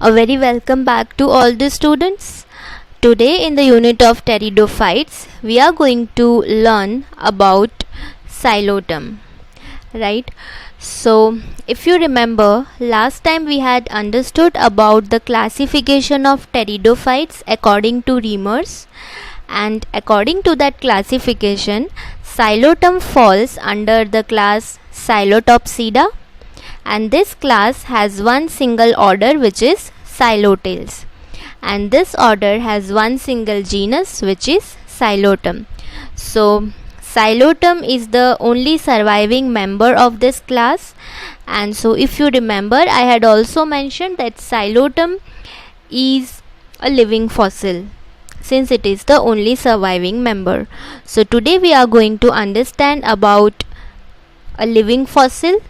A very welcome back to all the students. Today in the unit of pteridophytes, we are going to learn about xylotom, right? So, if you remember, last time we had understood about the classification of pteridophytes according to Reimers, and according to that classification, xylotom falls under the class Xylotopsida, and this class has one single order, which is Xylotales, and this order has one single genus, which is Xylotom. So Xylotom is the only surviving member of this class, and so if you remember, I had also mentioned that Xylotom is a living fossil since it is the only surviving member. So today we are going to understand about a living fossil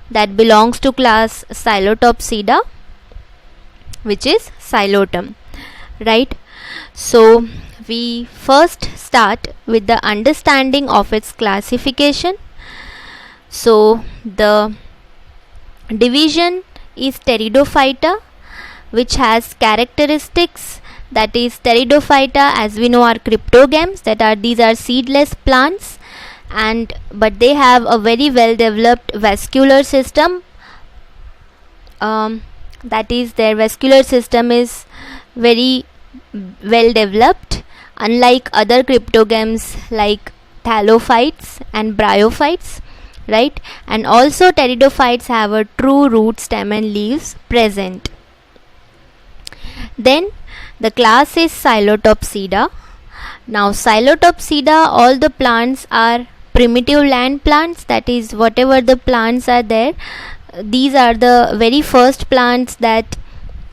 that belongs to class Xylotopsida, which is Xylotom, right? So we first start with the understanding of its classification. So the division is Pteridophyta, which has characteristics, that is Pteridophyta, as we know, are cryptogams, these are seedless plants, but they have a very well developed vascular system. That is, their vascular system is very well developed, unlike other cryptogams like thallophytes and bryophytes, right? And also pteridophytes have a true root, stem and leaves present. Then the class is Xylotopsida. Now Xylotopsida, all the plants are primitive land plants, that is, whatever the plants are there, these are the very first plants that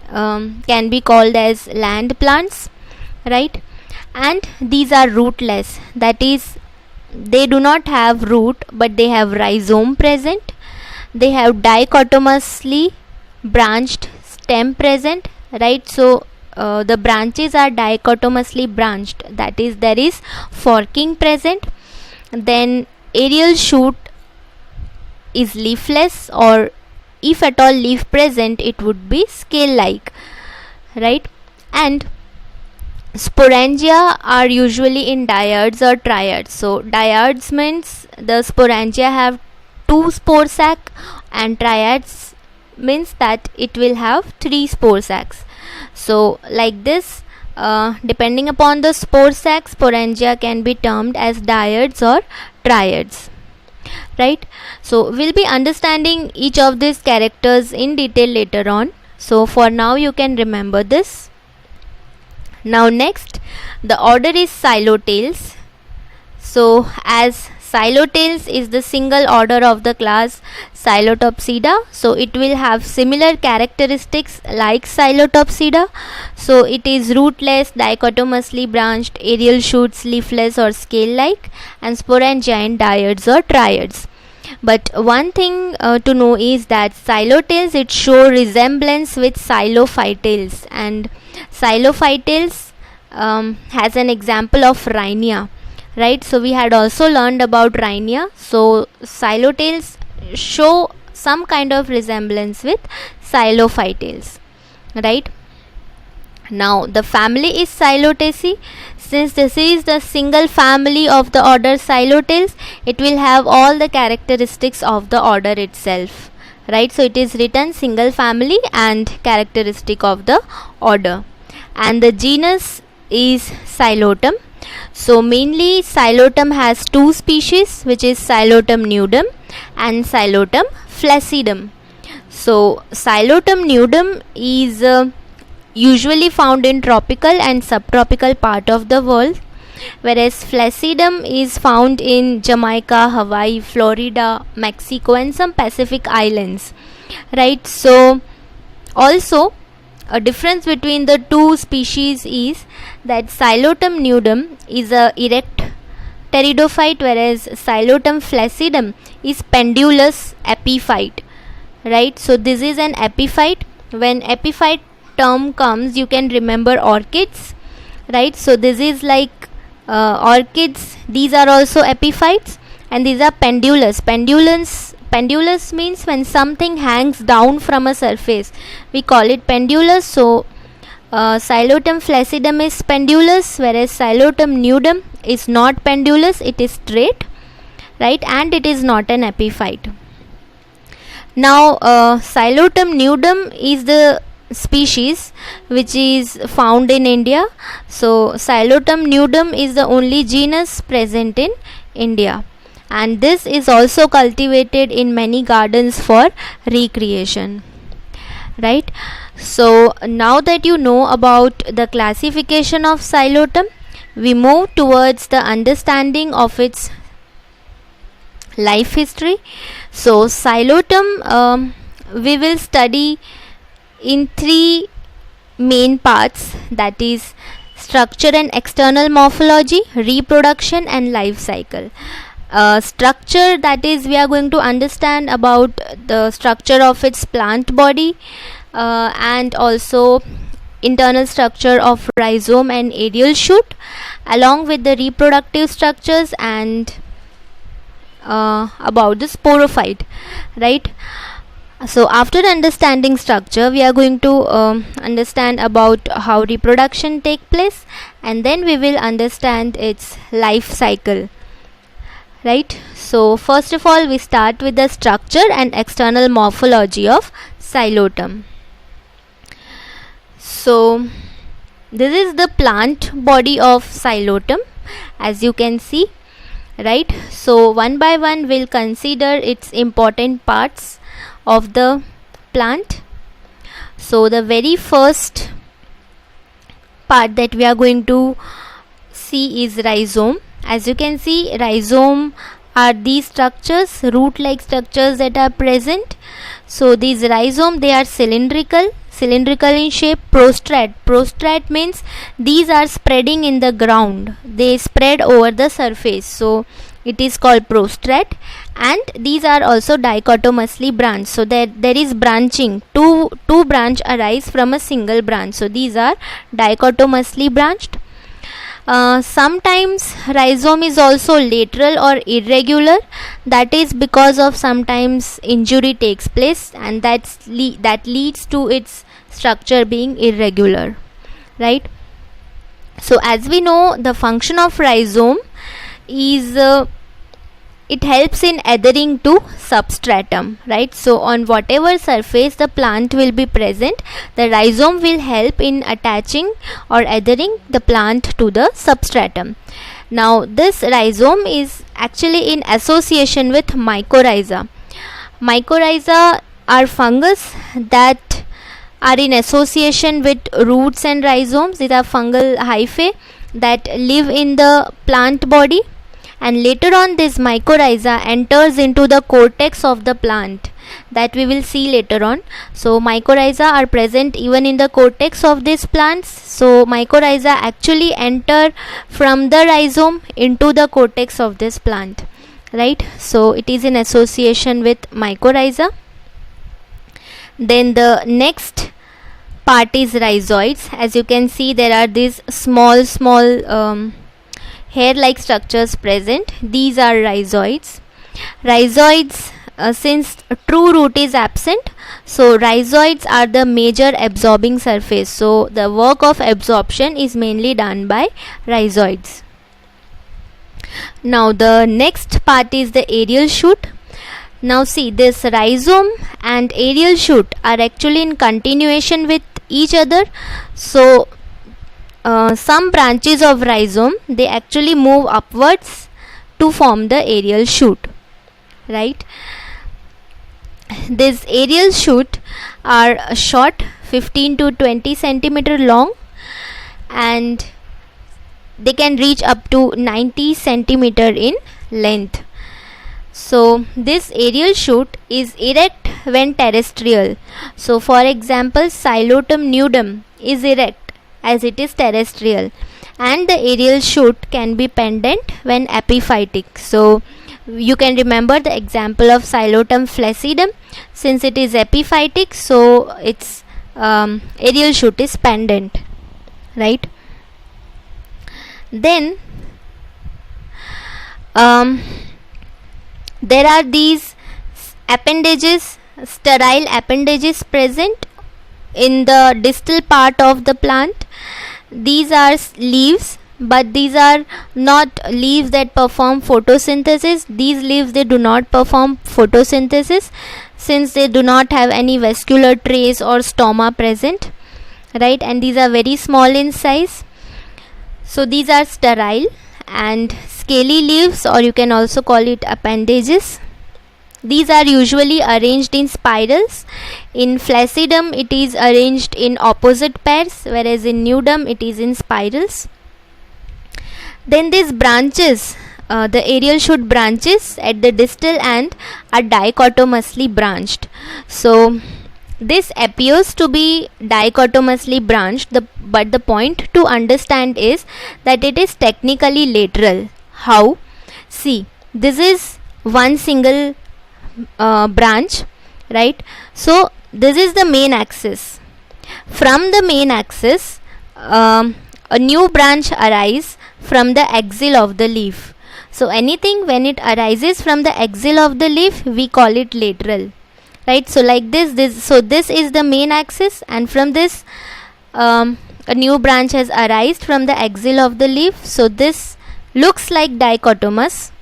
can be called as land plants, right? And these are rootless, that is, they do not have root but they have rhizome present. They have dichotomously branched stem present, right? So the branches are dichotomously branched, that is, there is forking present. Then aerial shoot is leafless, or if at all leaf present, it would be scale like, right? And sporangia are usually in dyads or triads. So dyads means the sporangia have two spore sac, and triads means that it will have three spore sacs. So like this, depending upon the spore sac, sporangia can be termed as dyads or triads, right? So we'll be understanding each of these characters in detail later on. So for now you can remember this. Now next, the order is Xylotales. So as Xylotales is the single order of the class Xylotopsida, so it will have similar characteristics like Xylotopsida. So it is rootless, dichotomously branched, aerial shoots, leafless or scale like, and sporangia in dyads or triads. But one thing to know is that Xylotales, it show resemblance with Xylophytales, and Xylophytales has an example of Rhynia, right? So we had also learned about Rhynia. So Xylotales show some kind of resemblance with Xylophytales, right? Now the family is Xylotaceae. Since this is the single family of the order Xylotales, it will have all the characteristics of the order itself, right? So it is written single family and characteristic of the order. And the genus is Xylotom. So mainly Xylotom has two species, which is Xylotom nudum and Xylotom flaccidum. So Xylotom nudum is usually found in tropical and subtropical part of the world, whereas flaccidum is found in Jamaica, Hawaii, Florida, Mexico and some Pacific islands, right? So also a difference between the two species is that Xylotom nudum is a erect pteridophyte, whereas Xylotom flaccidum is pendulous epiphyte, right? So this is an epiphyte. When epiphyte term comes, you can remember orchids, right? So this is like orchids, these are also epiphytes, and these are pendulous. Pendulous means when something hangs down from a surface, we call it pendulous. So Xylotum flaccidum is pendulous, whereas Xylotum nudum is not pendulous, it is straight, right, and it is not an epiphyte. Now Xylotum nudum is the species which is found in India. So Xylotum nudum is the only genus present in India, and this is also cultivated in many gardens for recreation, right. So now that you know about the classification of Xylotum, we move towards the understanding of its life history. So Xylotum we will study in three main parts, that is structure and external morphology, reproduction and life cycle. Structure, that is we are going to understand about the structure of its plant body, and also internal structure of rhizome and aerial shoot, along with the reproductive structures and about the sporophyte, right. So after understanding structure, we are going to understand about how reproduction take place, and then we will understand its life cycle, right. So first of all, we start with the structure and external morphology of Xylotum. So this is the plant body of Xylotum, as you can see, right. So one by one we'll consider its important parts of the plant. So the very first part that we are going to see is rhizome. As you can see, rhizome are these structures, root like structures that are present. So these rhizome, they are cylindrical in shape. Prostrate means these are spreading in the ground, they spread over the surface, so it is called prostrate. And these are also dichotomously branched, so there is branching, two branch arise from a single branch, so these are dichotomously branched. Sometimes rhizome is also lateral or irregular, that is because of sometimes injury takes place, and that leads to its structure being irregular, right. So as we know, the function of rhizome is it helps in adhering to substratum, right. So on whatever surface the plant will be present, the rhizome will help in attaching or adhering the plant to the substratum. Now this rhizome is actually in association with mycorrhiza. Mycorrhiza are fungus that are in association with roots and rhizomes. These are fungal hyphae that live in the plant body, and later on this mycorrhiza enters into the cortex of the plant, that we will see later on. So mycorrhiza are present even in the cortex of these plants. So mycorrhiza actually enter from the rhizome into the cortex of this plant, right. So it is in association with mycorrhiza. Then the next part is rhizoids. As you can see, there are these small hair like structures present. These are rhizoids. Since true root is absent, so rhizoids are the major absorbing surface, so the work of absorption is mainly done by rhizoids. Now the next part is the aerial shoot. Now see, this rhizome and aerial shoot are actually in continuation with each other. So some branches of rhizome, they actually move upwards to form the aerial shoot, right. This aerial shoot are short, 15 to 20 centimeter long, and they can reach up to 90 centimeter in length. So this aerial shoot is erect when terrestrial. So for example, Xylotum nudum is erect as it is terrestrial, and the aerial shoot can be pendant when epiphytic. So you can remember the example of Xylotum flaccidum. Since it is epiphytic, so its aerial shoot is pendant, right. Then there are these appendages, sterile appendages present in the distal part of the plant. These are leaves, but these are not leaves that perform photosynthesis. These leaves, they do not perform photosynthesis since they do not have any vascular trace or stoma present, right? And these are very small in size. So these are sterile and scaly leaves, or you can also call it appendages. These are usually arranged in spirals. In Flaccidum it is arranged in opposite pairs, whereas in Nudum it is in spirals. Then these branches, the aerial shoot branches at the distal end are dichotomously branched. So this appears to be dichotomously branched, but the point to understand is that it is technically lateral. How? See, this is one single branch, right? So this is the main axis. From the main axis, a new branch arises from the axil of the leaf. So anything when it arises from the axil of the leaf, we call it lateral, right? So like this so this is the main axis, and from this a new branch has arisen from the axil of the leaf. So this looks like dichotomous,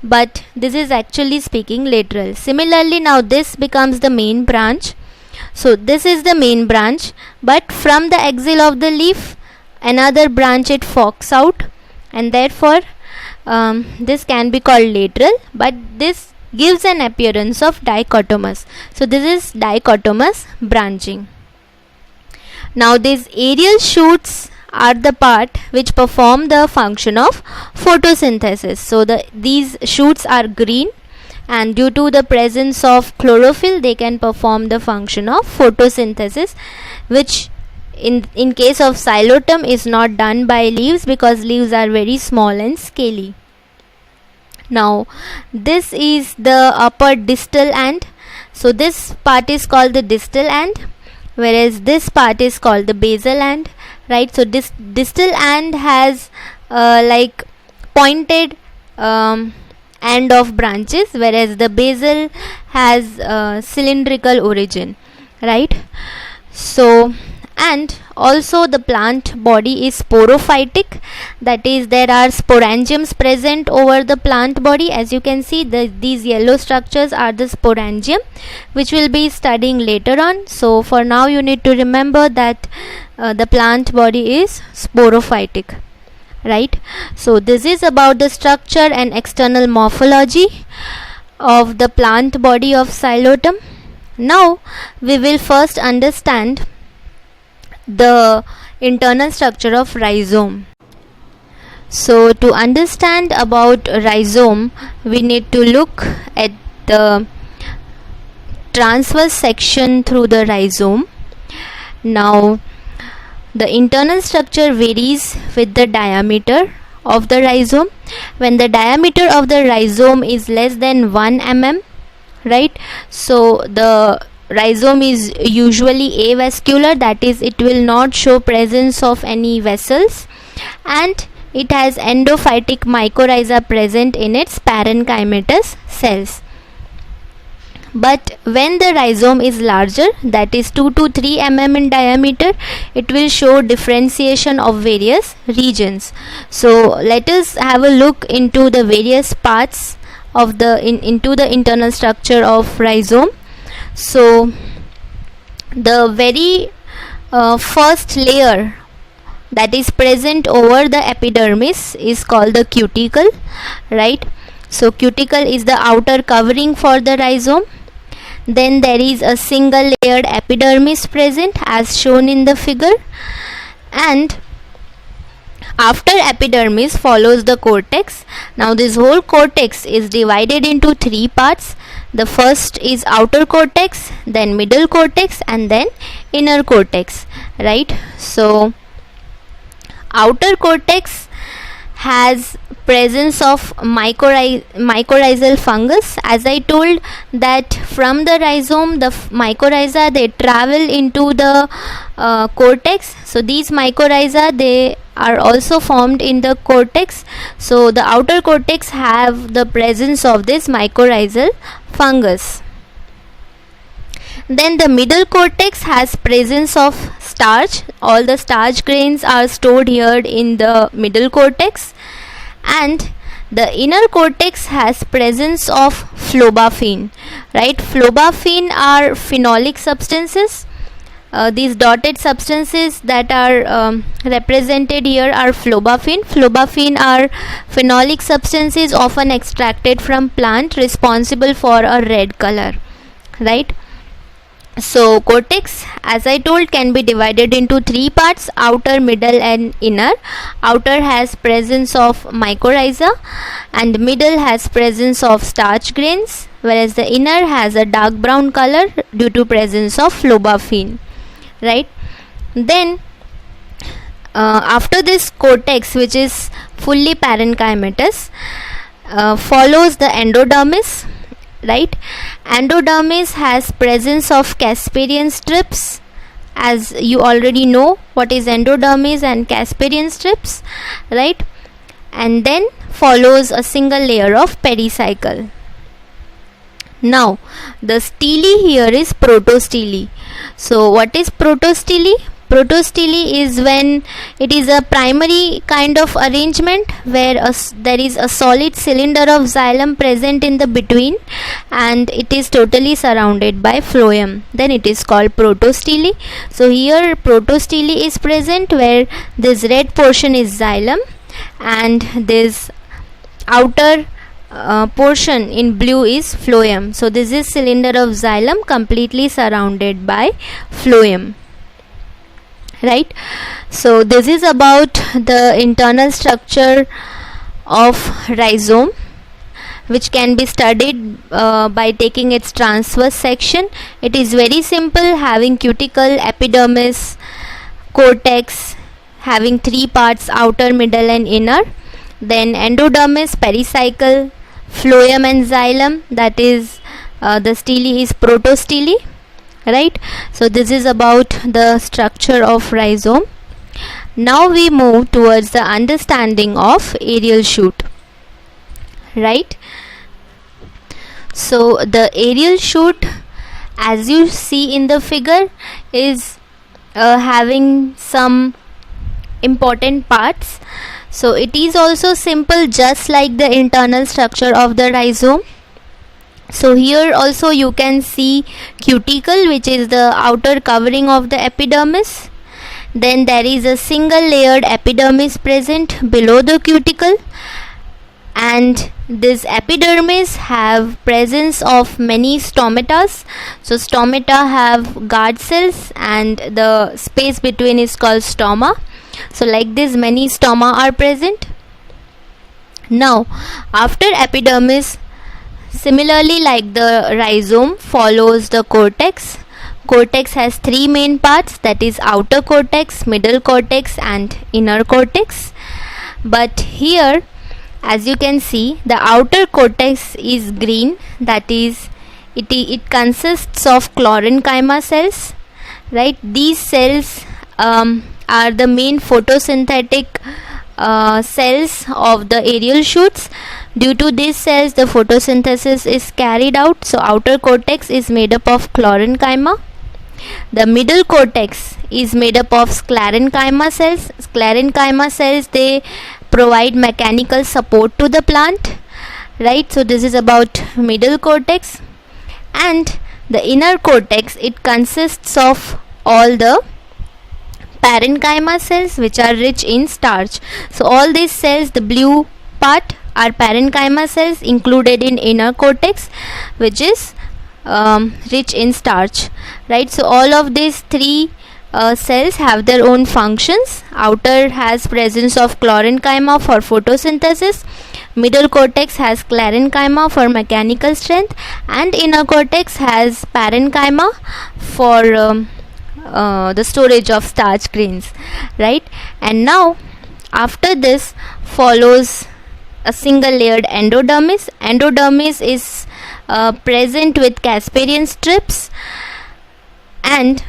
but this is actually speaking lateral. Similarly, now this becomes the main branch. So this is the main branch, but from the axil of the leaf another branch it forks out, and therefore this can be called lateral, but this gives an appearance of dichotomous. So this is dichotomous branching. Now these aerial shoots are the part which perform the function of photosynthesis. So these shoots are green, and due to the presence of chlorophyll they can perform the function of photosynthesis, which in case of Xylotum is not done by leaves, because leaves are very small and scaly. Now this is the upper distal end. So this part is called the distal end, whereas this part is called the basal end, right? So this distal end has like pointed end of branches, whereas the basal has cylindrical origin, right? So, and also the plant body is sporophytic, that is there are sporangiums present over the plant body. As you can see, these yellow structures are the sporangium, which we'll be studying later on. So for now you need to remember that the plant body is sporophytic, right? So this is about the structure and external morphology of the plant body of Xylotum. Now we will first understand the internal structure of rhizome. So to understand about rhizome, we need to look at the transverse section through the rhizome. Now the internal structure varies with the diameter of the rhizome. When the diameter of the rhizome is less than 1 mm, right, so the rhizome is usually avascular, that is it will not show presence of any vessels, and it has endophytic mycorrhiza present in its parenchymatous cells. But when the rhizome is larger, that is 2 to 3 mm in diameter, it will show differentiation of various regions. So let us have a look into the various parts of into the internal structure of rhizome. So the very first layer that is present over the epidermis is called the cuticle, right? So cuticle is the outer covering for the rhizome. Then there is a single layered epidermis present as shown in the figure, and after epidermis follows the cortex. Now this whole cortex is divided into 3 parts. The first is outer cortex, then middle cortex, and then inner cortex, right? So outer cortex has presence of mycorrhizal fungus. As I told that from the rhizome the mycorrhiza they travel into the cortex. So these mycorrhiza they are also formed in the cortex. So the outer cortex have the presence of this mycorrhizal fungus. Then the middle cortex has presence of starch. All the starch grains are stored here in the middle cortex. And the inner cortex has presence of phlobaphene, right? Phlobaphene are phenolic substances. These dotted substances that are represented here are phlobaphene. Phlobaphene are phenolic substances often extracted from plant, responsible for a red color, right? So cortex, as I told, can be divided into three parts: outer, middle and inner. Outer has presence of mycorrhiza and middle has presence of starch grains, whereas the inner has a dark brown color due to presence of phlobaphene, right? Then after this cortex, which is fully parenchymatous, follows the endodermis, right? Endodermis has presence of Casparian strips. As you already know what is endodermis and Casparian strips, right? And then follows a single layer of pericycle. Now the stele here is protostele. So what is protostele? Protostele is when it is a primary kind of arrangement where there is a solid cylinder of xylem present in the between and it is totally surrounded by phloem. Then it is called protostele. So here protostele is present where this red portion is xylem and this outer portion in blue is phloem. So this is cylinder of xylem completely surrounded by phloem, right? So this is about the internal structure of rhizome, which can be studied by taking its transverse section. It is very simple, having cuticle, epidermis, cortex, having three parts: outer, middle and inner. Then endodermis, pericycle, phloem and xylem, that is the stele is protostele, right? So this is about the structure of rhizome. Now we move towards the understanding of aerial shoot, right? So the aerial shoot, as you see in the figure, is having some important parts. So it is also simple, just like the internal structure of the rhizome. So here also you can see cuticle, which is the outer covering of the epidermis. Then there is a single layered epidermis present below the cuticle, and this epidermis have presence of many stomatas. So stomata have guard cells and the space between is called stoma. So like this, many stoma are present. Now after epidermis, similarly like the rhizome, follows the cortex. Cortex has three main parts, that is outer cortex, middle cortex and inner cortex. But here, as you can see, the outer cortex is green, that is it consists of chlorenchyma cells, right? These cells are the main photosynthetic cells of the aerial shoots. Due to these cells, the photosynthesis is carried out. So outer cortex is made up of chlorenchyma. The middle cortex is made up of sclerenchyma cells. Sclerenchyma cells, they provide mechanical support to the plant, right? So this is about middle cortex. And the inner cortex, it consists of all the parenchyma cells which are rich in starch. So all these cells, the blue part, are parenchyma cells included in inner cortex, which is rich in starch, right? So all of these three cells have their own functions. Outer has presence of chlorenchyma for photosynthesis, middle cortex has sclerenchyma for mechanical strength, and inner cortex has parenchyma for the storage of starch grains, right? And now after this follows a single layered endodermis. Endodermis is present with Casparian strips, and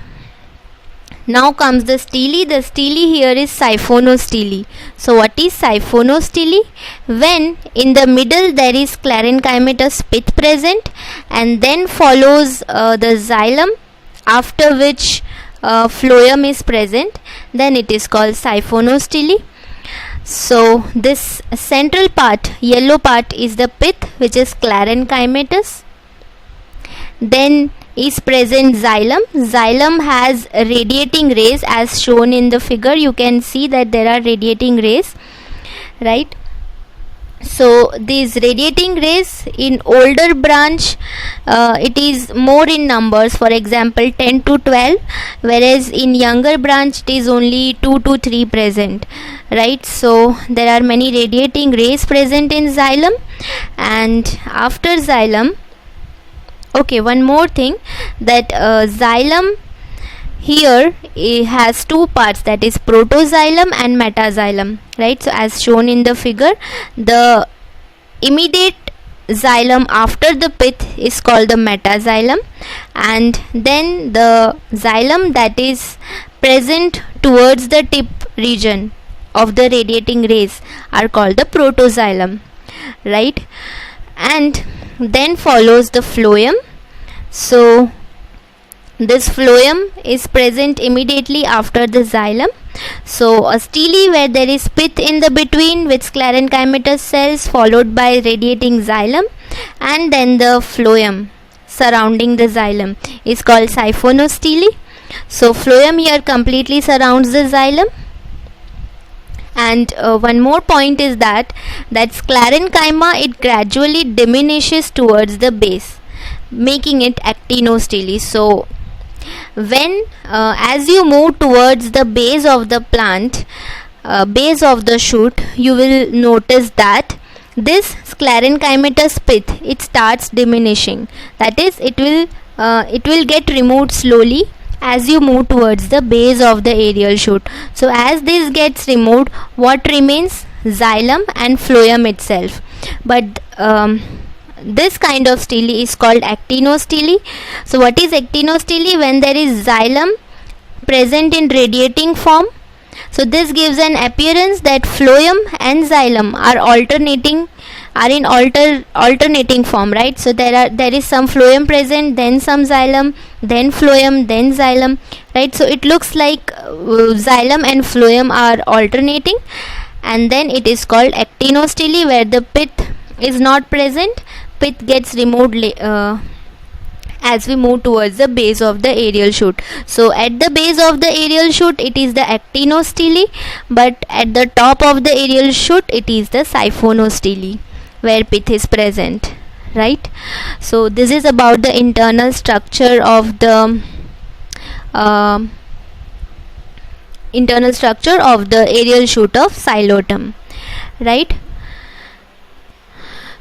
Now comes the stele. The stele here is siphonostele. So what is siphonostele? When in the middle there is sclerenchymatous pith present, and then follows the xylem, after which phloem is present, then it is called siphonostele. So this central part, yellow part, is the pith, which is sclerenchymatous. Then is present xylem. Xylem has radiating rays, as shown in the figure. You can see that there are radiating rays, right? So these radiating rays in older branch, it is more in numbers, for example 10 to 12, whereas in younger branch it is only 2 to 3 present, right? So there are many radiating rays present in xylem. And after xylem, okay, one more thing, that xylem here it has two parts, that is protoxylem and metaxylem, right? So as shown in the figure, the immediate xylem after the pith is called the metaxylem, and then the xylem that is present towards the tip region of the radiating rays are called the protoxylem, right? And then follows the phloem. So this phloem is present immediately after the xylem. So a stele where there is pith in the between with sclerenchymatous cells, followed by radiating xylem, and then the phloem surrounding the xylem is called siphonostele. So phloem here completely surrounds the xylem. And one more point is that sclerenchyma, it gradually diminishes towards the base, making it actinostele. So when as you move towards the base of the plant, base of the shoot, you will notice that this sclerenchymatous pith, it starts diminishing. That is, it will get removed slowly as you move towards the base of the aerial shoot. So as this gets removed, what remains? Xylem and phloem itself. But this kind of stele is called actinostele. So what is actinostele? When there is xylem present in radiating form. So this gives an appearance that phloem and xylem are in alternating form, right? So there is some phloem present, then some xylem, then phloem, then xylem, right? So it looks like xylem and phloem are alternating, and then it is called actinostele, where the pith is not present. Pith gets removed as we move towards the base of the aerial shoot. So at the base of the aerial shoot, it is the actinostele, but at the top of the aerial shoot, it is the siphonostele, where pith is present, right? So this is about the internal structure of the aerial shoot of Xylotum, right?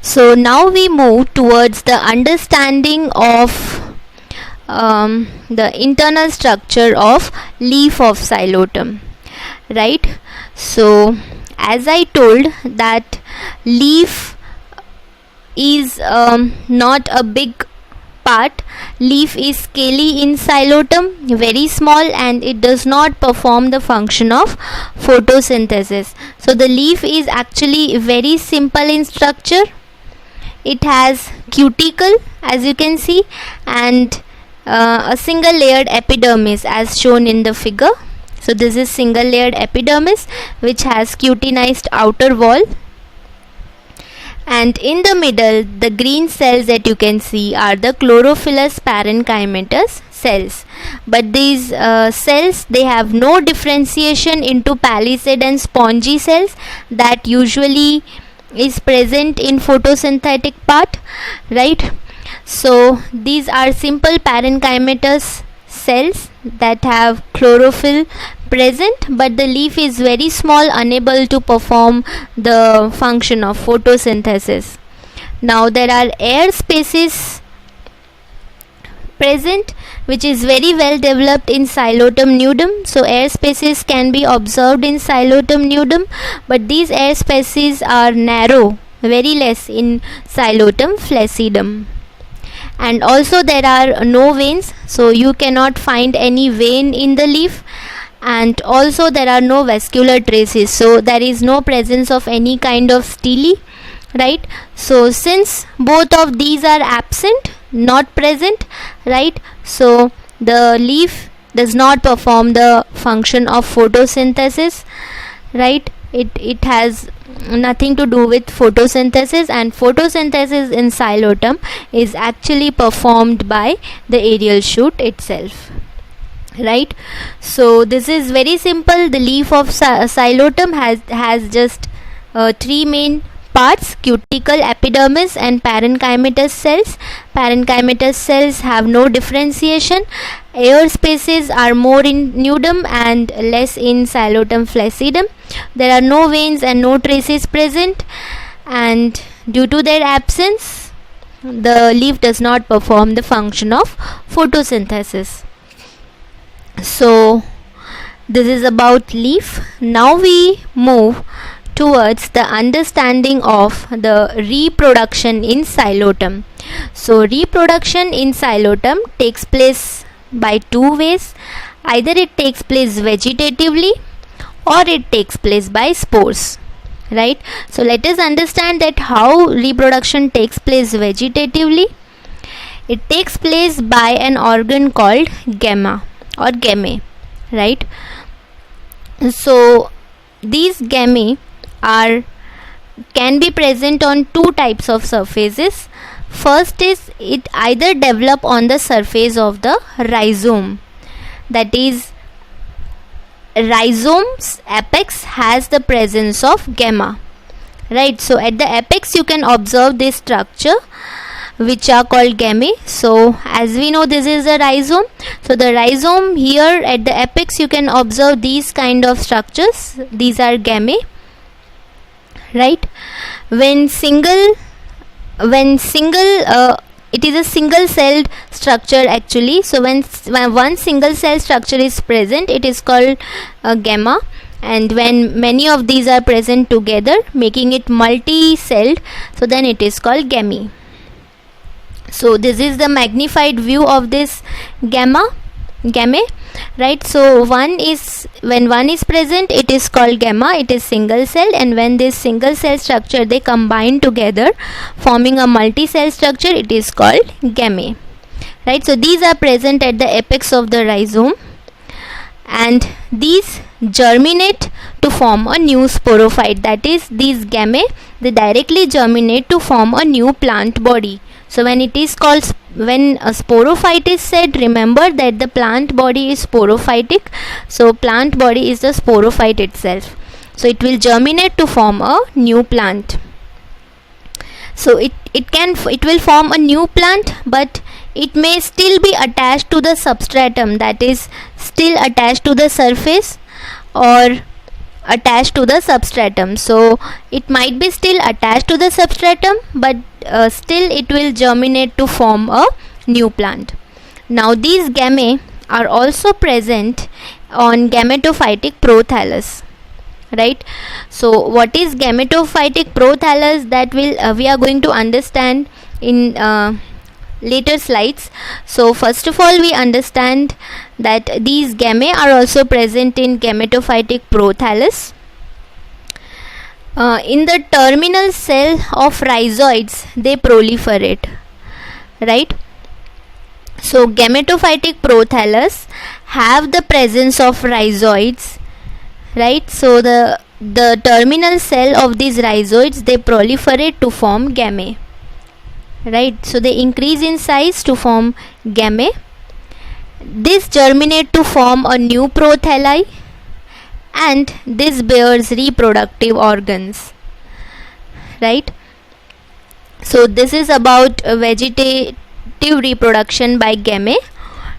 So now we move towards the understanding of the internal structure of leaf of Xylotum, right? So as I told that leaf is not a big part. Leaf is scaly in Xylotum, very small, and it does not perform the function of photosynthesis. So the leaf is actually very simple in structure. It has cuticle, as you can see, and a single layered epidermis, as shown in the figure. So this is single layered epidermis, which has cutinized outer wall. And in the middle, the green cells that you can see are the chlorophyllous parenchymatous cells. But these cells, they have no differentiation into palisade and spongy cells that usually is present in photosynthetic part, right? So these are simple parenchymatous cells that have chlorophyll present, but the leaf is very small, unable to perform the function of photosynthesis. Now there are air spaces present, which is very well developed in Xylotum nudum. So air spaces can be observed in Xylotum nudum, but these air spaces are narrow, very less in Xylotum flaccidum. and also there are no veins, so you cannot find any vein in the leaf, and also there are no vascular traces, so there is no presence of any kind of stele, right? So since both of these are absent, not present, right, so the leaf does not perform the function of photosynthesis, right? It has nothing to do with photosynthesis, and photosynthesis in Xylotum is actually performed by the aerial shoot itself, right? So this is very simple. The leaf of Xylotum has just three main parts: cuticle, epidermis, and parenchymatous cells. Parenchymatous cells have no differentiation. Air spaces are more in nudum and less in Xylotum flacidum. There are no veins and no traces present, and due to their absence, the leaf does not perform the function of photosynthesis. So this is about leaf. Now we move towards the understanding of the reproduction in Xylotum. So reproduction in Xylotum takes place by two ways. Either it takes place vegetatively or it takes place by spores, right? So let us understand that how reproduction takes place vegetatively. It takes place by an organ called gamma or gamme, right? So these gamme can be present on two types of surfaces. First is it either develop on the surface of the rhizome, that is rhizome's apex has the presence of gamma, right? So at the apex you can observe this structure which are called gamme. So as we know, this is a rhizome. So the rhizome here at the apex you can observe these kind of structures. These are gamme, right? It is a single celled structure actually. So when one single cell structure is present, it is called gamma, and when many of these are present together making it multi-celled, so then it is called gamme. So this is the magnified view of this gamme, right? So when one is present, it is called gamma, it is single celled, and when this single cell structure they combine together forming a multi-cell structure, it is called gamme, right? So these are present at the apex of the rhizome, and these germinate to form a new sporophyte. That is, these gamme they directly germinate to form a new plant body. So when a sporophyte is said, remember that the plant body is sporophytic. So plant body is the sporophyte itself. So it will germinate to form a new plant. So it will form a new plant, but it may still be attached to the substratum, that is still attached to the surface or attached to the substratum. So it might be still attached to the substratum, but still it will germinate to form a new plant. Now these gamme are also present on gametophytic prothallus, right? So what is gametophytic prothallus, that we are going to understand in later slides. So first of all, we understand that these gamme are also present in gametophytic prothallus. In the terminal cell of rhizoids, they proliferate, right? So gametophytic prothallus have the presence of rhizoids, right? So the terminal cell of these rhizoids, they proliferate to form gamme, right? So they increase in size to form gamme. This germinate to form a new prothalli, and this bears reproductive organs, right? So this is about vegetative reproduction by gamme,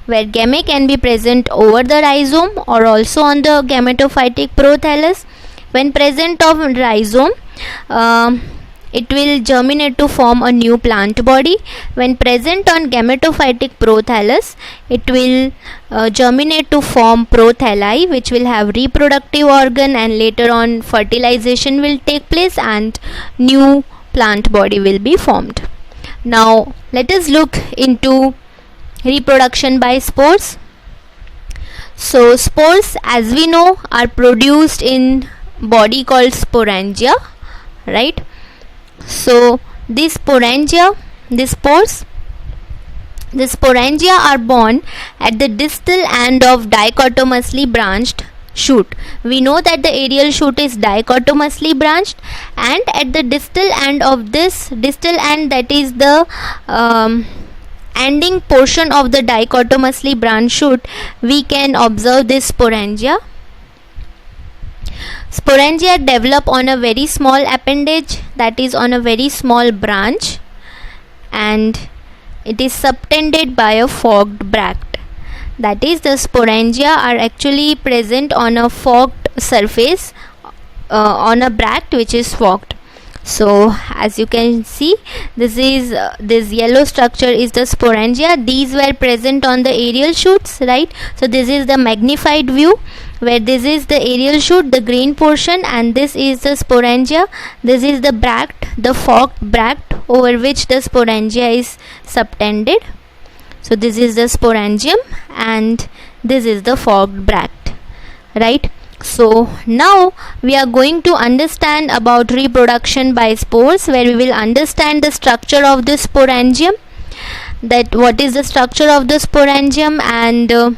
where gamme can be present over the rhizome or also on the gametophytic prothallus. When present on rhizome, it will germinate to form a new plant body. When present on gametophytic prothallus, it will germinate to form prothalli, which will have reproductive organ, and later on fertilization will take place and new plant body will be formed. Now let us look into reproduction by spores. So spores, as we know, are produced in body called sporangia, right? So these sporangia, these spores, the sporangia are born at the distal end of dichotomously branched shoot. We know that the aerial shoot is dichotomously branched, and at the distal end of this distal end, that is the ending portion of the dichotomously branched shoot, we can observe this sporangia. Sporangia develop on a very small appendage, that is on a very small branch, and it is subtended by a forked bract. That is, the sporangia are actually present on a forked surface, on a bract which is forked. So as you can see, this yellow structure is the sporangia. These were present on the aerial shoots, right? So this is the magnified view, where this is the aerial shoot, the green portion, and this is the sporangia. This is the bract, the forked bract over which the sporangia is subtended. So this is the sporangium and this is the forked bract, right? So now we are going to understand about reproduction by spores, where we will understand the structure of the sporangium, that what is the structure of the sporangium and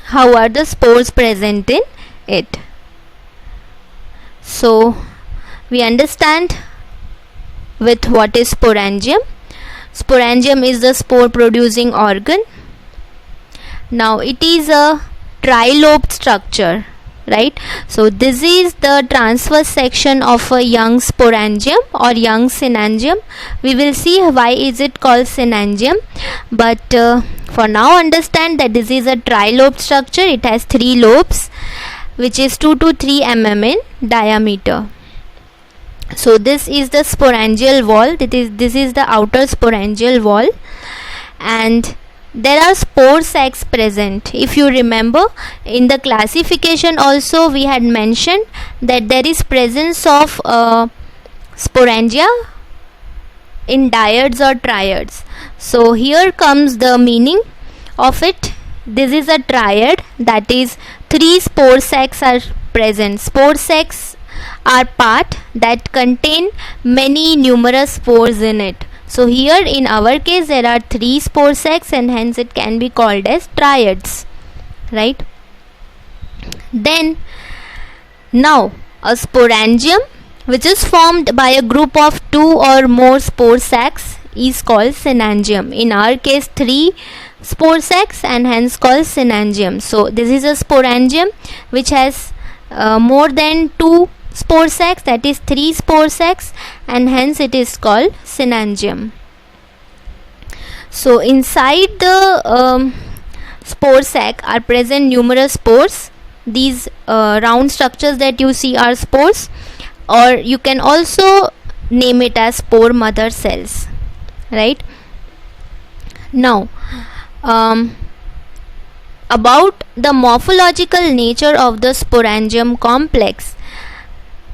how are the spores present in it. So we understand with what is sporangium. Sporangium is the spore producing organ. Now it is a trilobed structure, right? So this is the transverse section of a young sporangium or young synangium. We will see why is it called synangium, but for now understand that this is a trilobed structure. It has 3 lobes, which is 2 to 3 mm in diameter. So this is the sporangial wall. This is the outer sporangial wall, and there are spore sacs present. If you remember, in the classification also we had mentioned that there is presence of sporangia in dyads or triads. So here comes the meaning of it. This is a triad, that is 3 spore sacs are present. Spore sacs are part that contain many numerous spores in it. So here in our case there are 3 spore sacs, and hence it can be called as triads, right? Then now a sporangium which is formed by a group of 2 or more spore sacs is called synangium. In our case 3 spore sacs and hence called synangium. So this is a sporangium which has more than 2 spore sacs, that is 3 spore sacs, and hence it is called synangium. So inside the spore sac are present numerous spores. These round structures that you see are spores, or you can also name it as spore mother cells, right? Now about the morphological nature of the sporangium complex,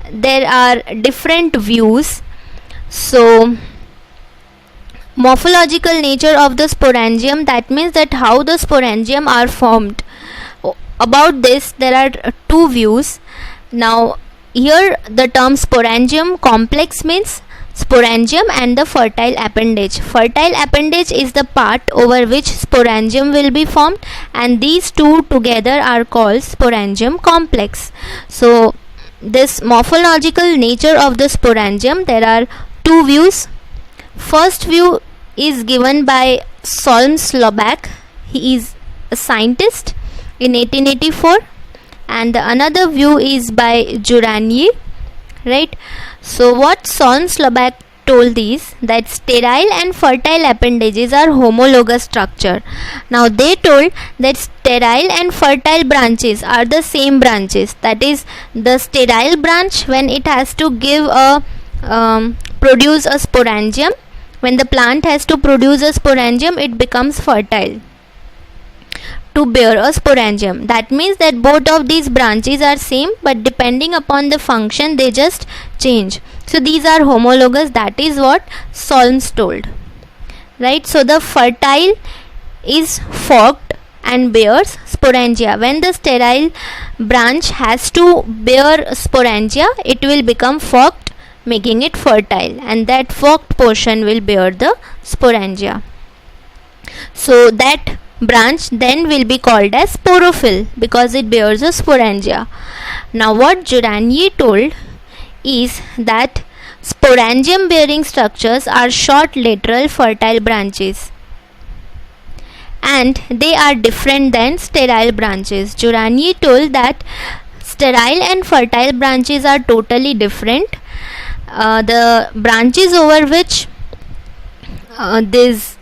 there are different views. So morphological nature of the sporangium, that means that how the sporangium are formed. About this there are 2 views. Now here the term sporangium complex means sporangium and the fertile appendage. Fertile appendage is the part over which sporangium will be formed, and these 2 together are called sporangium complex. So this morphological nature of the sporangium, there are 2 views. First view is given by Solms-Loback. He is a scientist in 1884, and the another view is by Juranier, right? So what Solms-Loback told is that sterile and fertile appendages are homologous structure. Now they told that sterile and fertile branches are the same branches. That is, the sterile branch, when it has to give a produce a sporangium, when the plant has to produce a sporangium, it becomes fertile to bear a sporangium. That means that both of these branches are same, but depending upon the function they just change. So these are homologous. That is what Solms told, right? So the fertile is forked and bears sporangia. When the sterile branch has to bear sporangia, it will become forked, making it fertile, and that forked portion will bear the sporangia. So that branch then will be called as sporophyll because it bears a sporangia. Now what Juragni told is that sporangium bearing structures are short lateral fertile branches, and they are different than sterile branches. Juragni told that sterile and fertile branches are totally different. The branches over which this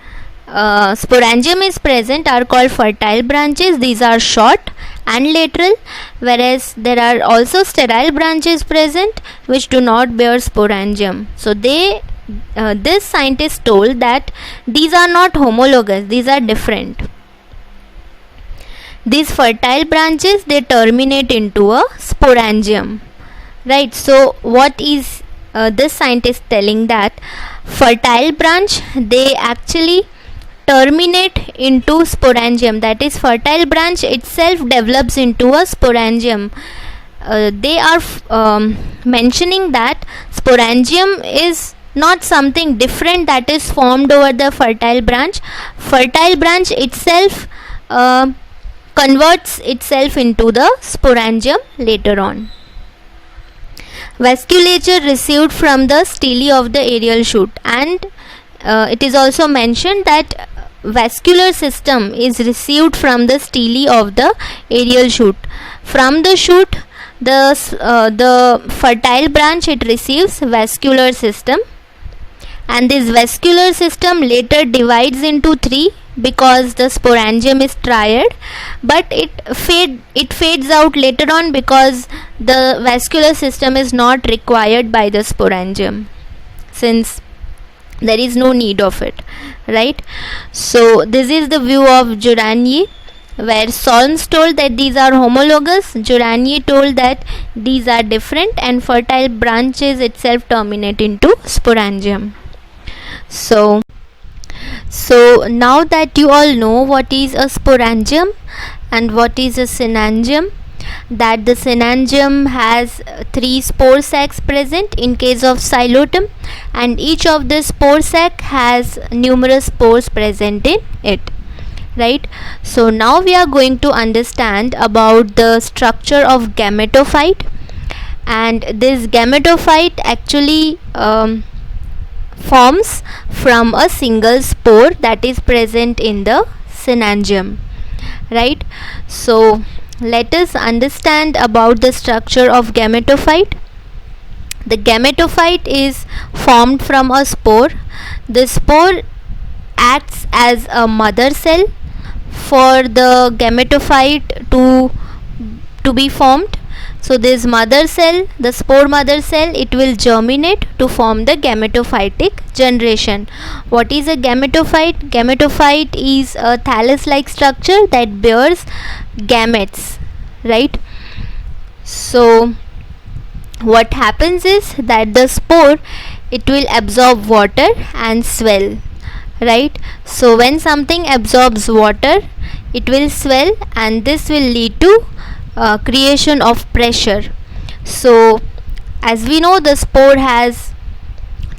sporangium is present are called fertile branches. These are short and lateral, whereas there are also sterile branches present which do not bear sporangium. So this scientist told that these are not homologous, these are different. These fertile branches, they terminate into a sporangium, right? So what is this scientist telling? That fertile branch, they actually terminate into sporangium, that is fertile branch itself develops into a sporangium. They are mentioning that sporangium is not something different that is formed over the fertile branch. Fertile branch itself converts itself into the sporangium later on. Vasculature received from the stele of the aerial shoot, and it is also mentioned that vascular system is received from the stele of the aerial shoot. From the shoot, the fertile branch, it receives vascular system, and this vascular system later divides into three because the sporangium is triad, but it fades out later on because the vascular system is not required by the sporangium, since there is no need of it, right? So this is the view of Juragni, where Solms told that these are homologous, Juragni told that these are different, and fertile branches itself terminate into sporangium. So now that you all know what is a sporangium and what is a synangium, that the synangium has 3 spore sacs present in case of Xylotum, and each of the spore sac has numerous spores present in it, right? So now we are going to understand about the structure of gametophyte, and this gametophyte actually forms from a single spore that is present in the synangium, right? So let us understand about the structure of gametophyte. The gametophyte is formed from a spore. The spore acts as a mother cell for the gametophyte to be formed. So this mother cell, the spore mother cell, it will germinate to form the gametophytic generation. What is a gametophyte? Gametophyte is a thallus-like structure that bears gametes, right? So what happens is that the spore, it will absorb water and swell, right? So when something absorbs water, it will swell, and this will lead to creation of pressure. So as we know, the spore has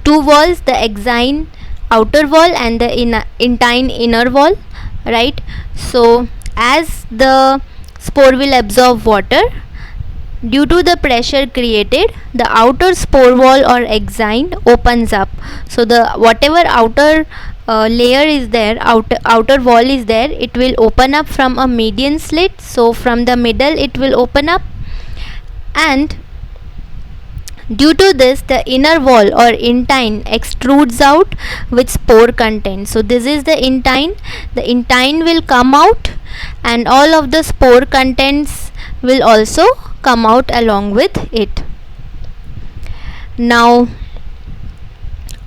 2 walls, the exine outer wall and the intine inner wall, right? So as the spore will absorb water, due to the pressure created, the outer spore wall or exine opens up. So the whatever outer layer is there, outer wall is there, it will open up from a median slit. So from the middle it will open up, and due to this the inner wall or intine extrudes out with spore content. So this is the intine will come out, and all of the spore contents will also come out along with it. Now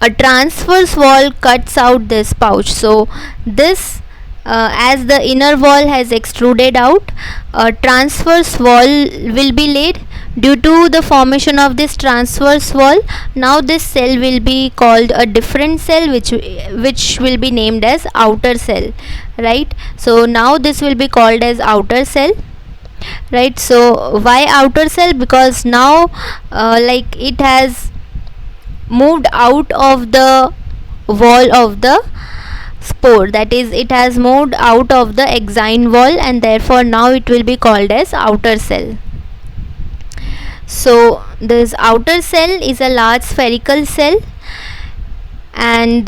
a transverse wall cuts out this pouch. So this as the inner wall has extruded out, a transverse wall will be laid Due to the formation of this transverse wall, now this cell will be called a different cell, which will be named as outer cell, right? So now this will be called as outer cell, right? So why outer cell? Because now like it has moved out of the wall of the spore, that is, it has moved out of the exine wall, and therefore now it will be called as outer cell. So this outer cell is a large spherical cell, and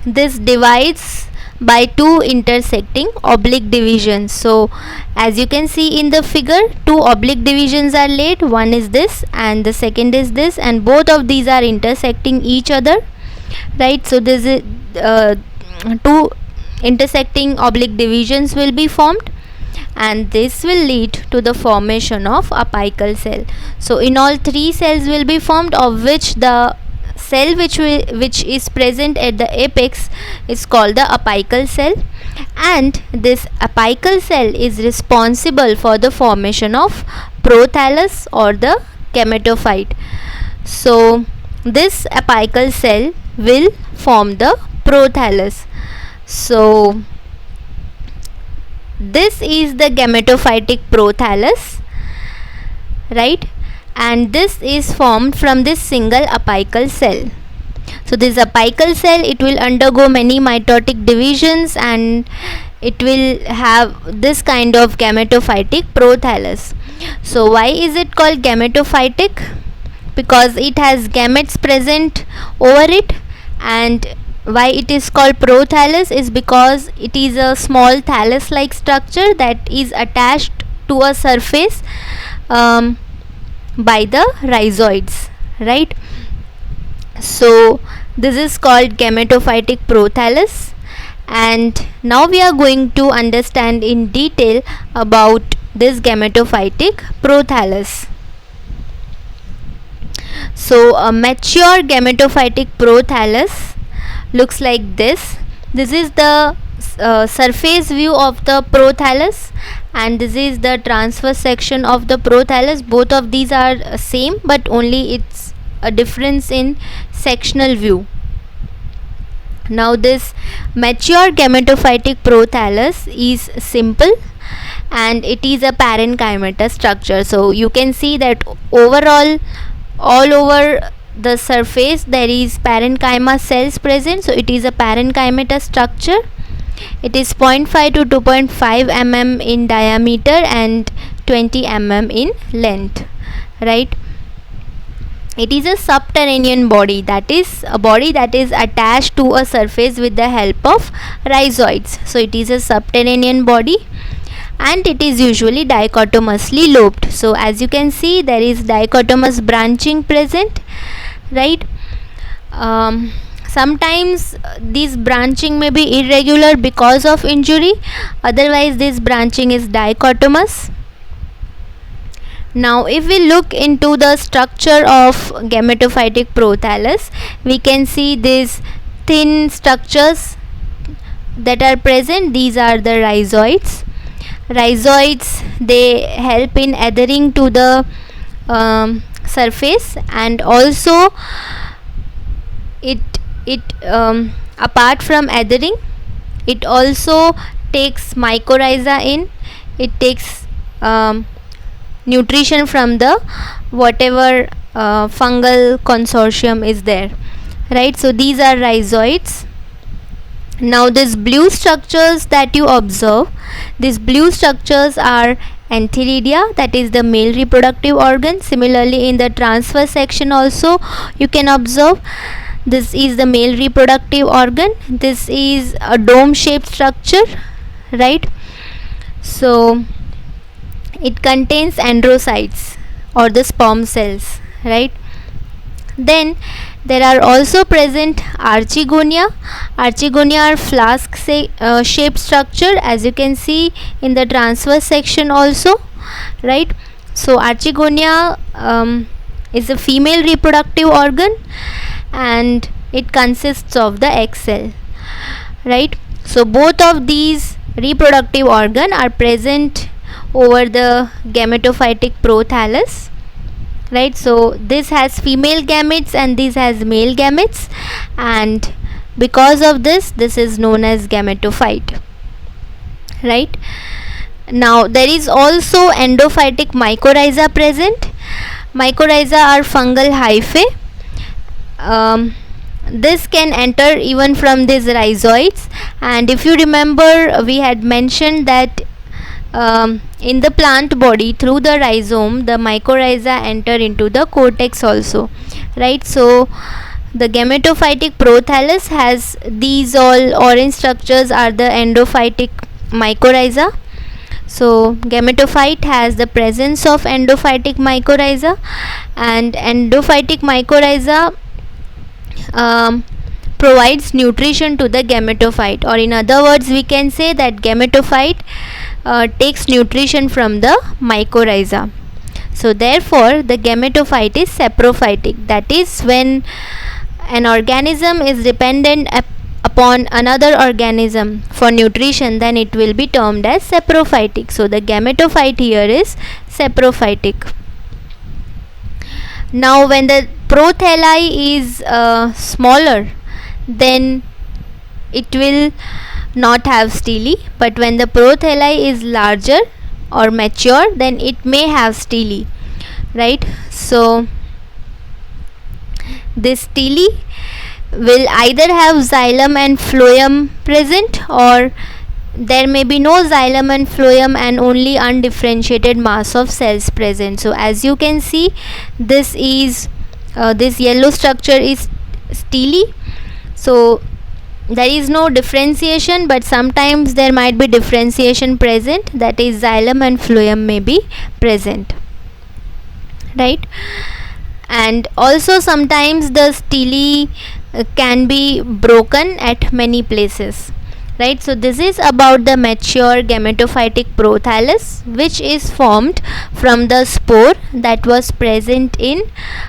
this divides by two intersecting oblique divisions. So as you can see in the figure, two oblique divisions are laid. One is this and the second is this, and both of these are intersecting each other, right? So this is two intersecting oblique divisions will be formed, and this will lead to the formation of apical cell. So in all, three cells will be formed, of which the cell which is present at the apex is called the apical cell, and this apical cell is responsible for the formation of prothallus or the gametophyte. So this apical cell will form the prothallus. So this is the gametophytic prothallus, right? And this is formed from this single apical cell. So this apical cell, it will undergo many mitotic divisions, and it will have this kind of gametophytic prothallus. So why is it called gametophytic? Because it has gametes present over it. And why it is called prothallus is because it is a small thallus like structure that is attached to a surface by the rhizoids, right? So this is called gametophytic prothallus, and now we are going to understand in detail about this gametophytic prothallus. So a mature gametophytic prothallus looks like this. This is the surface view of the prothallus, and this is the transverse section of the prothallus. Both of these are same, but only it's a difference in sectional view. Now this mature gametophytic prothallus is simple, and it is a parenchymatous structure. So you can see that overall, all over the surface there is parenchyma cells present. So it is a parenchymatous structure. It is 0.5 to 2.5 mm in diameter and 20 mm in length, right? It is a subterranean body, that is a body that is attached to a surface with the help of rhizoids. So it is a subterranean body, and it is usually dichotomously lobed. So as you can see, there is dichotomous branching present, right? Sometimes this branching may be irregular because of injury, otherwise this branching is dichotomous. Now if we look into the structure of gametophytic prothallus, we can see these thin structures that are present. These are the rhizoids. Rhizoids, they help in adhering to the surface, and also it apart from adhering, it also takes mycorrhiza in. It takes nutrition from the whatever fungal consortium is there, right? So these are rhizoids. Now these blue structures that you observe, these blue structures are antheridia, that is the male reproductive organ. Similarly in the transverse section also you can observe, this is the male reproductive organ. This is a dome shaped structure, right? So it contains androcytes or the sperm cells, right? Then there are also present archegonia. Archegonia are flask shaped structure, as you can see in the transverse section also, right? So archegonia is a female reproductive organ, and it consists of the egg cell, right? So both of these reproductive organ are present over the gametophytic prothallus. right? So this has female gametes and this has male gametes, and because of this is known as gametophyte, right? Now there is also endophytic mycorrhiza present. Mycorrhiza are fungal hyphae. This can enter even from these rhizoids, and if you remember, we had mentioned that in the plant body, through the rhizome, the mycorrhiza enter into the cortex also, right? So the gametophytic prothallus has these all orange structures are the endophytic mycorrhiza. So gametophyte has the presence of endophytic mycorrhiza, and endophytic mycorrhiza provides nutrition to the gametophyte, or in other words we can say that gametophyte takes nutrition from the mycorrhiza. So therefore the gametophyte is saprophytic, that is when an organism is dependent upon another organism for nutrition, then it will be termed as saprophytic. So the gametophyte here is saprophytic. Now when the prothalli is smaller, then it will not have stele, but when the prothalli is larger or mature, then it may have stele, right? So this stele will either have xylem and phloem present, or there may be no xylem and phloem and only undifferentiated mass of cells present. So as you can see, this is this yellow structure is stele. So there is no differentiation, but sometimes there might be differentiation present, that is xylem and phloem may be present, right? And also sometimes the stele can be broken at many places, right? So this is about the mature gametophytic prothallus, which is formed from the spore that was present in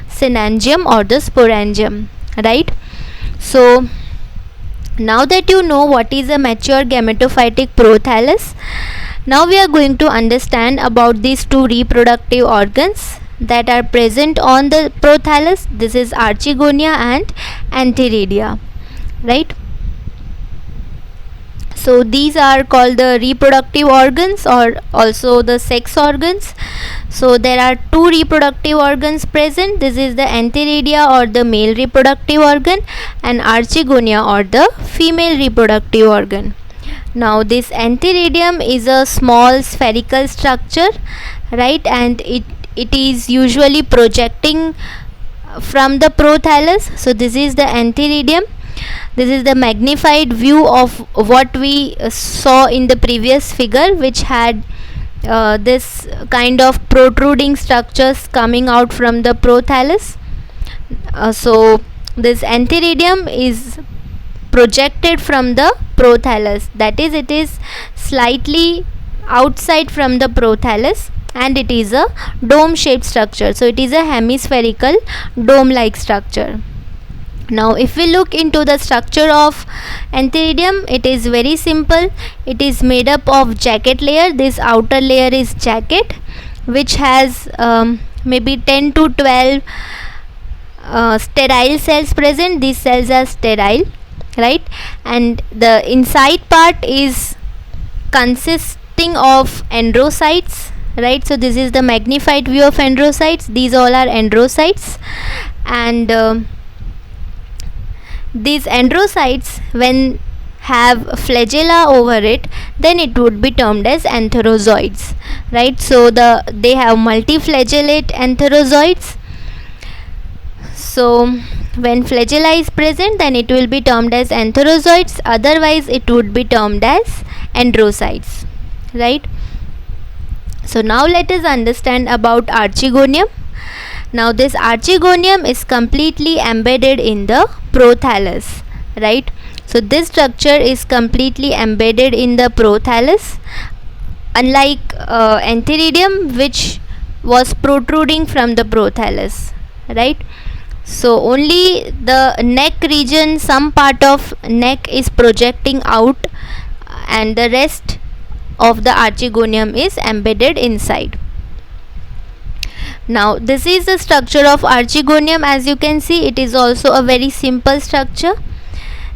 synangium or the sporangium, right? So now that you know what is a mature gametophytic prothallus, now we are going to understand about these two reproductive organs that are present on the prothallus. This is archegonia and antheridia, right? So these are called the reproductive organs or also the sex organs. So there are two reproductive organs present. This is the antheridia or the male reproductive organ, and archegonia or the female reproductive organ. Now this antheridium is a small spherical structure, right, and it is usually projecting from the prothallus. So this is the antheridium. This is the magnified view of what we saw in the previous figure, which had this kind of protruding structures coming out from the prothallus. So this antheridium is projected from the prothallus, that is, it is slightly outside from the prothallus, and it is a dome shaped structure. So it is a hemispherical dome like structure. Now if we look into the structure of antheridium, it is very simple. It is made up of jacket layer. This outer layer is jacket, which has maybe 10 to 12 sterile cells present. These cells are sterile, right, and the inside part is consisting of androcytes, right? So this is the magnified view of androcytes. These all are androcytes, and these androcytes, when have flagella over it, then it would be termed as antherozoids, right? So they have multiflagellate antherozoids. So when flagella is present, then it will be termed as antherozoids, otherwise it would be termed as androcytes, right? So now let us understand about archegonium. Now this archegonium is completely embedded in the prothallus, right? So this structure is completely embedded in the prothallus, unlike antheridium, which was protruding from the prothallus, right? So only the neck region, some part of neck is projecting out, and the rest of the archegonium is embedded inside. Now this is the structure of archegonium. As you can see, it is also a very simple structure.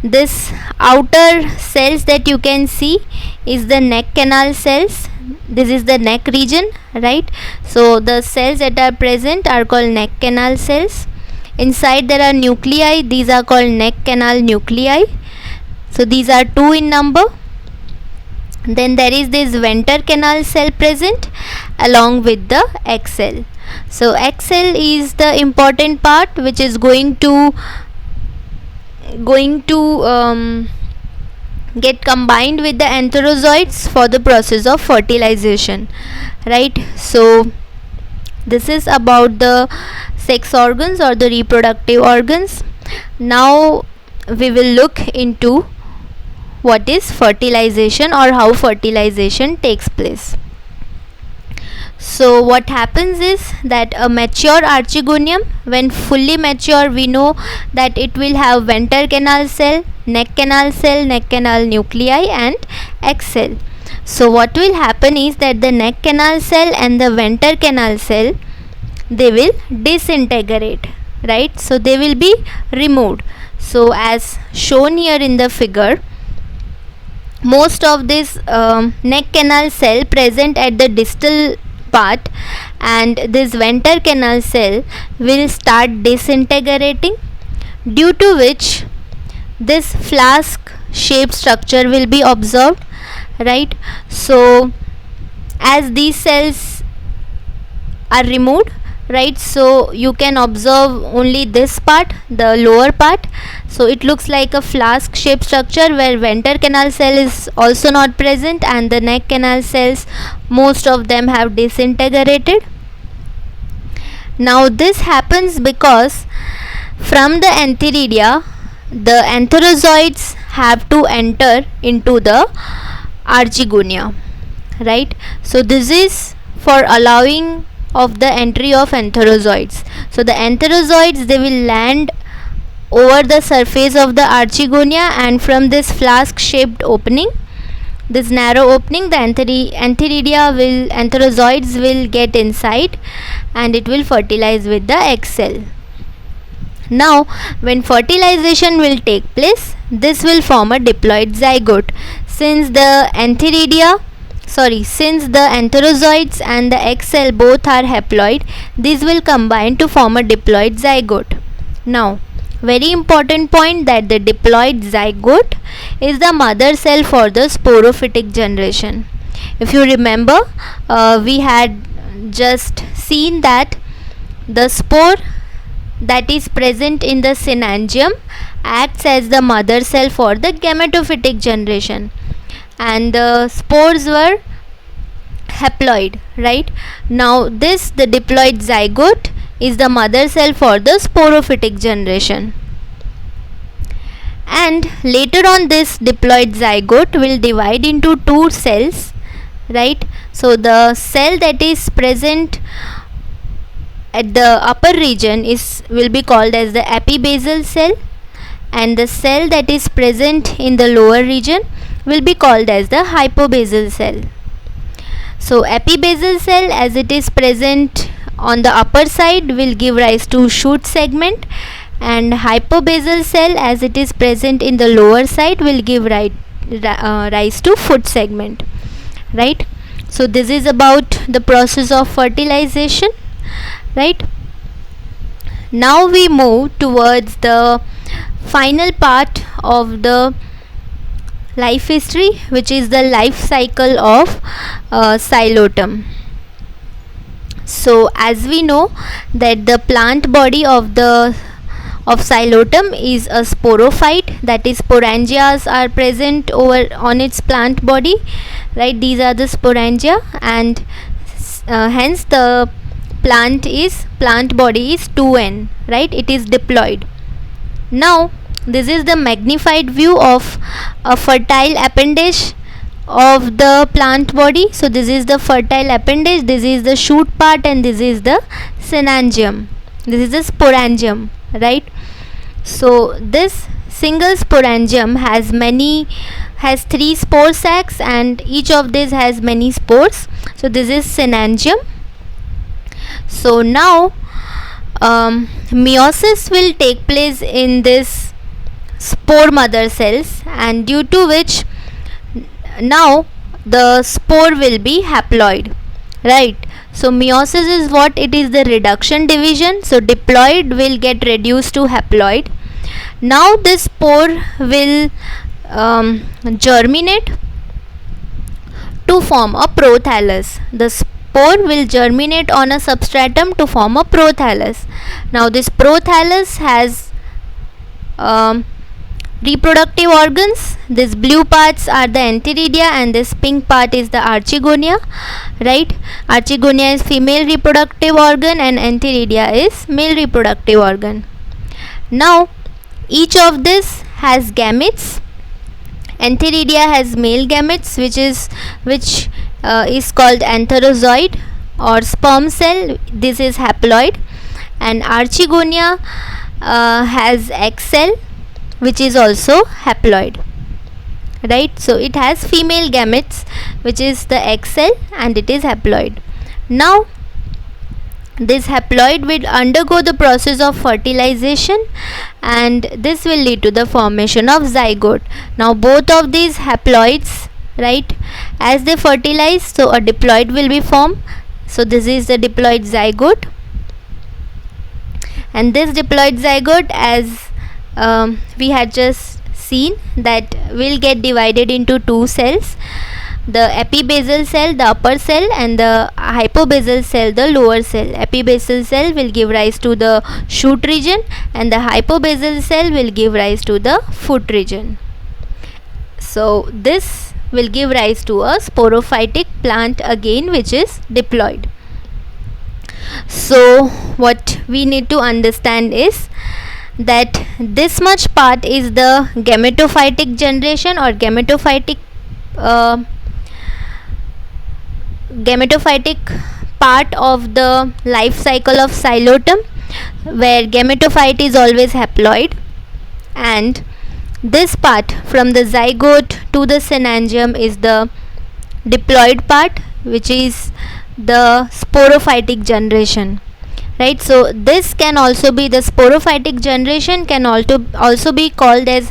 This outer cells that you can see is the neck canal cells. This is the neck region, right? So the cells that are present are called neck canal cells. Inside there are nuclei. These are called neck canal nuclei. So these are 2 in number. Then there is this venter canal cell present along with the egg cell. So egg cell is the important part which is going to get combined with the antherozoids for the process of fertilization, right? So this is about the sex organs or the reproductive organs. Now we will look into what is fertilization or how fertilization takes place. So what happens is that a mature archegonium, when fully mature, we know that it will have venter canal cell, neck canal nuclei and egg cell. So what will happen is that the neck canal cell and the venter canal cell, they will disintegrate, right? So they will be removed. So as shown here in the figure, most of this neck canal cell present at the distal part and this venter canal cell will start disintegrating, due to which this flask shaped structure will be observed, right? So as these cells are removed, right, so you can observe only this part, the lower part. So it looks like a flask shaped structure where venter canal cell is also not present and the neck canal cells, most of them have disintegrated. Now this happens because from the antheridia, the antherozoids have to enter into the archegonia, right? So this is for allowing of the entry of antherozoids. So the antherozoids, they will land over the surface of the archegonia, and from this flask shaped opening, this narrow opening, the antherozoids will get inside and it will fertilize with the egg cell. Now when fertilization will take place, this will form a diploid zygote. Since the antherozoids and the egg cell both are haploid, these will combine to form a diploid zygote. Now very important point, that the diploid zygote is the mother cell for the sporophytic generation. If you remember, we had just seen that the spore that is present in the synangium acts as the mother cell for the gametophytic generation, and the spores were haploid, right? Now the diploid zygote is the mother cell for the sporophytic generation, and later on this diploid zygote will divide into 2 cells, right? So the cell that is present at the upper region will be called as the epibasal cell, and the cell that is present in the lower region will be called as the hypobasal cell. So epibasal cell, as it is present on the upper side, will give rise to shoot segment, and hypobasal cell, as it is present in the lower side, will give rise to foot segment, right? So this is about the process of fertilization, right? Now we move towards the final part of the life history, which is the life cycle of xylotum. So as we know that the plant body of xylotum is a sporophyte, that is sporangias are present on its plant body, right? These are the sporangia, and hence the plant body is 2n, right? It is diploid. Now this is the magnified view of a fertile appendage of the plant body. So this is the fertile appendage, this is the shoot part, and this is the synangium, this is the sporangium, right? So this single sporangium has 3 spore sacs, and each of these has many spores. So this is synangium. So now meiosis will take place in this spore mother cells, and due to which now the spore will be haploid, right? So meiosis is what? It is the reduction division. So diploid will get reduced to haploid. Now this spore will germinate to form a prothallus. The spore will germinate on a substratum to form a prothallus. Now this prothallus has reproductive organs. These blue parts are the antheridia and this pink part is the archegonia, right? Archegonia is female reproductive organ and antheridia is male reproductive organ. Now each of this has gametes. Antheridia has male gametes which is called antherozoid or sperm cell. This is haploid. And archegonia has egg cell which is also haploid, right? So it has female gametes which is the egg cell and it is haploid. Now this haploid will undergo the process of fertilization and this will lead to the formation of zygote. Now both of these haploids, right, as they fertilize, so a diploid will be formed. So this is the diploid zygote, and this diploid zygote, as we had just seen, that will get divided into two cells, the epibasal cell, the upper cell, and the hypobasal cell, the lower cell. Epibasal cell will give rise to the shoot region and the hypobasal cell will give rise to the foot region. So this will give rise to a sporophytic plant again, which is diploid. So what we need to understand is that this much part is the gametophytic generation or gametophytic part of the life cycle of Xylotum, where gametophyte is always haploid, and this part from the zygote to the synangium is the diploid part, which is the sporophytic generation, right? So this can also be, the sporophytic generation can also be called as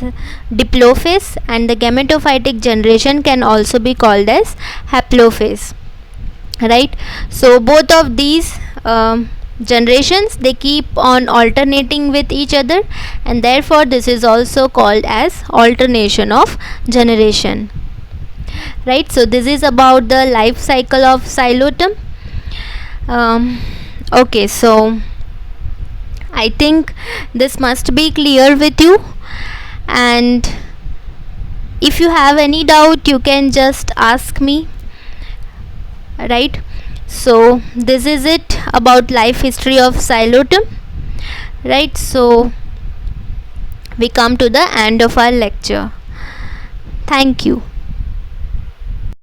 diplophase, and the gametophytic generation can also be called as haplophase, right? So both of these generations, they keep on alternating with each other, and therefore this is also called as alternation of generation, right? So this is about the life cycle of Xylotum. Okay, so I think this must be clear with you, and if you have any doubt you can just ask me, right? So this is it about life history of Xylotum, right? So we come to the end of our lecture. Thank you.